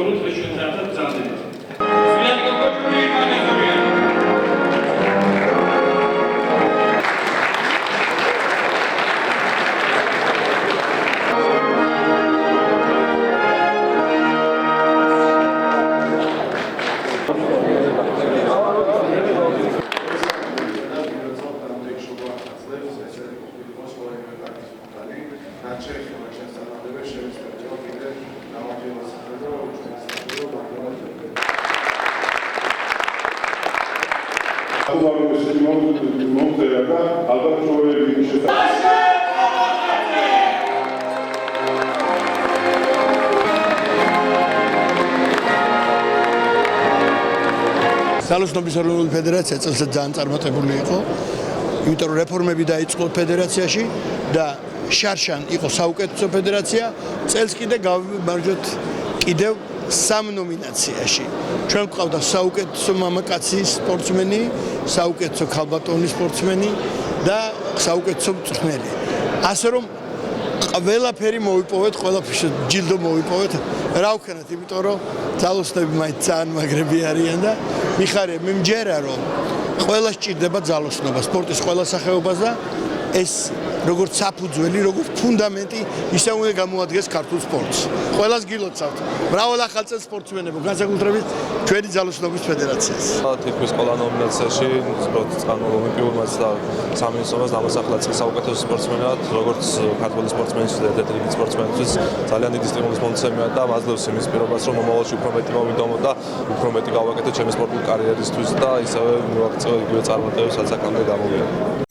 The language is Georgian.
ბოლოს დღეს ჩვენ საერთოდ გზადებით. Სვიანი გოგოჭური მანეზურია. Სალოცნობის ეროვნული ფედერაცია წელსაც ძალიან წარმატებული იყო, იმიტომ რომ რეფორმები დაიწყო ფედერაციაში და შარშან იყო საუკეთესო ფედერაცია, წელს კიდე გავიმარჯვეთ კიდევ 3 ნომინაციაში. ჩვენ გვყავდა საუკეთესო მამაკაცი სპორტსმენი, საუკეთესო ქალბატონი სპორტსმენი და საუკეთესო მწვრთნელი. ასე რომ ყველაფერი მოვიპოვეთ, ყველაფერში ჯილდო მოვიპოვეთ. რა ვქნათ, იმიტომ რომ ძალოსნები მაინც ძალიან მაგრები არიან და მიხარია, მე მჯერა რომ ყველა სჭირდება ძალოსნობა სპორტის ყველა სახეობას და ეს როგორც საფუძველი, როგორც ფუნდამენტი ისე უნდა გამოადგეს ქართულ სპორტს. ყველას გილოცავთ. მრავალ ახალწელს სპორტსმენებო, განსაკუთრებით ჩვენი ძალოსნობის ფედერაციას. თითქმის ყველა ნომინაციაში სპორტის ოლიმპიურმაც და სამინისტროს დამასახლა საუკეთესო სპორტსმენად, როგორც ქართული სპორტსმენისთვის და ერთ-ერთი სპორტსმენისთვის ძალიან დიდი სტიმულის მომცემია და მაძლევს იმის პირობას, რომ მომავალში უფრო მეტი მოვიდომოთ და უფრო მეტი გავაკეთოთ ჩემი სპორტული კარიერისთვის და ისევე მივაღწევ იგივე წარმატებებს, რაც აქამდე გამოვიდა.